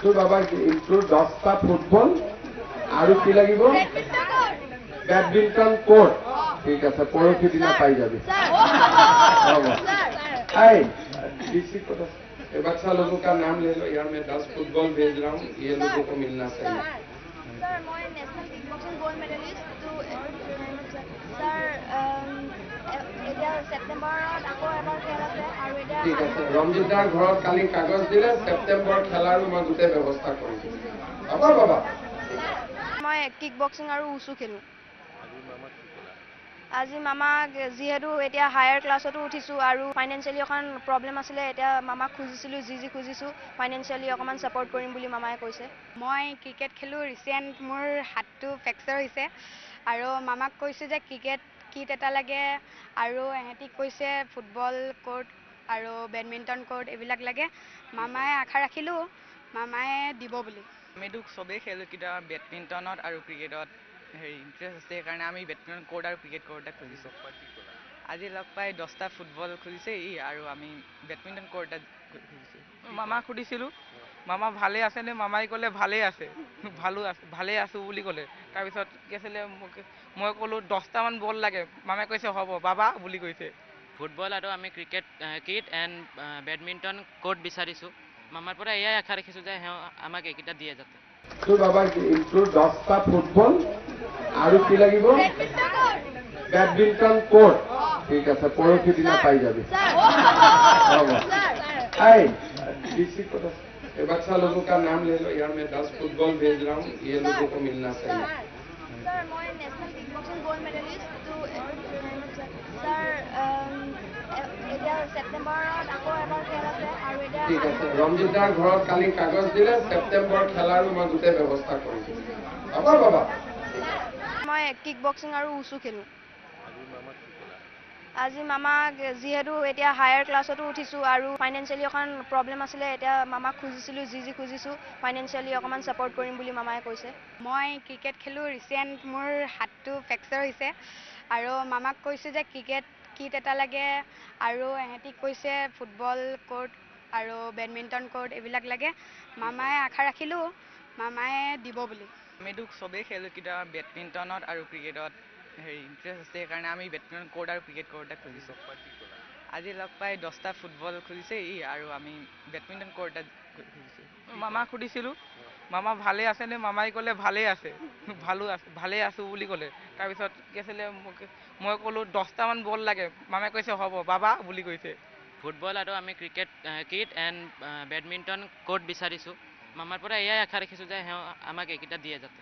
তো বাবা ইনক্লুড 10টা ফুটবল আৰু কি লাগিব बैडमिंटन कोर्ट ठीक है परखी दिन पाई जाबी बच्चा लोगों का नाम ले लो यार मैं 10 फुटबॉल भेज रहा हूँ ये लोगों को मिलना चाहिए सर मैं national kick boxing gold medallist तो सर এতিয়া সেপ্টেম্বৰত আকৌ এবাৰ খেল আছে আৰু এতিয়া ঠিক আছে ৰঞ্জিতাৰ ঘৰত কালি কাগজ দিলে সেপ্টেম্বৰ খেলাৰো মই গোটেই ব্যৱস্থা কৰিম বাবা বাবা মই কিক বক্সিং আৰু উচু খেলো আজি মামাক যেহেতু এতিয়া হায়াৰ ক্লাছতো উঠিছোঁ আৰু ফাইনেন্সিয়েলি অকণ প্ৰব্লেম আছিলে এতিয়া মামাক খুজিছিলোঁ যি খুজিছোঁ ফাইনেন্সিয়েলি অকণমান ছাপৰ্ট কৰিম বুলি মামাই কৈছে মই ক্ৰিকেট খেলোঁ ৰিচেণ্ট মোৰ হাতটো ফ্ৰেকচাৰ হৈছে আৰু মামাক কৈছোঁ যে ক্ৰিকেট কিট এটা লাগে আৰু এহেঁতি কৈছে ফুটবল কোৰ্ট আৰু বেডমিণ্টন কোৰ্ট এইবিলাক লাগে মামাই আশা ৰাখিলোঁ মামায়ে দিব বুলি আমিতো চবেই খেলোঁ কেতিয়াবা বেডমিণ্টনত আৰু ক্ৰিকেটত ইণ্টাৰেষ্ট আছে সেইকাৰণে আমি বেডমিণ্টন কোৰ্ট আৰু ক্ৰিকেট কোৰ্ট এটা খুজিছোঁ আজি লগ পাই 10টা ফুটবল খুজিছে আৰু আমি বেডমিণ্টন কোৰ্ট এটা খুজিছোঁ মামাক সুধিছিলোঁ মামা ভালে আছেনে মামাই ক'লে ভালেই আছে ভালেই আছোঁ বুলি ক'লে তাৰপিছত কি আছিলে মই ক'লোঁ 10টামান বল লাগে মামাই কৈছে হ'ব বাবা বুলি কৈছে ফুটবল আৰু আমি cricket kit and badminton court বিচাৰিছোঁ মামাৰ পৰা এয়াই আশা ৰাখিছোঁ যে আমাক এইকেইটা দিয়ে যাতে তো বাবা ইনক্লুড 10টা ফুটবল আৰু কি লাগিব बैडमिंटन कोर्ट ठीक है परखी दिन पाई जाबी बच्चा लोगों का नाम ले लो यार मैं 10 फुटबॉल भेज रहा हूँ ये लोगों को मिलना चाहिए सर मैं national kick boxing gold medallist तो सर এতিয়া সেপ্টেম্বৰত আকৌ এবাৰ খেল আছে আৰু এতিয়া ঠিক আছে ৰঞ্জিতাৰ ঘৰত কালি কাগজ দিলে সেপ্টেম্বৰ খেলাৰো মই গোটেই ব্যৱস্থা কৰিম বাবা বাবা মই কিক বক্সিং আৰু উচু খেলো আজি মামাক যেহেতু এতিয়া হায়াৰ ক্লাছতো উঠিছোঁ আৰু ফাইনেন্সিয়েলি অকণ প্ৰব্লেম আছিলে এতিয়া মামাক খুজিছিলোঁ যি খুজিছোঁ ফাইনেন্সিয়েলি অকণমান ছাপৰ্ট কৰিম বুলি মামাই কৈছে মই ক্ৰিকেট খেলোঁ ৰিচেণ্ট মোৰ হাতটো ফ্ৰেকচাৰ হৈছে আৰু মামাক কৈছোঁ যে ক্ৰিকেট কিট এটা লাগে আৰু এহেঁতি কৈছে ফুটবল কোৰ্ট আৰু বেডমিণ্টন কোৰ্ট এইবিলাক লাগে মামাই আশা ৰাখিলোঁ মামায়ে দিব বুলি আমিতো চবেই খেলোঁ কেতিয়াবা বেডমিণ্টনত আৰু ক্ৰিকেটত ইণ্টাৰেষ্ট আছে সেইকাৰণে আমি বেডমিণ্টন কোৰ্ট আৰু ক্ৰিকেট কোৰ্ট এটা খুজিছোঁ আজি লগ পাই 10টা ফুটবল খুজিছে আৰু আমি বেডমিণ্টন কোৰ্ট এটা খুজিছোঁ মামাক সুধিছিলোঁ মামা ভালে আছেনে মামাই ক'লে ভালেই আছে ভালেই আছোঁ বুলি ক'লে তাৰপিছত কি আছিলে মই ক'লোঁ 10টামান বল লাগে মামাই কৈছে হ'ব বাবা বুলি কৈছে ফুটবল আৰু আমি cricket kit and badminton court বিচাৰিছোঁ মামাৰ পৰা এয়াই আশা ৰাখিছোঁ যে আমাক এইকেইটা দিয়ে যাতে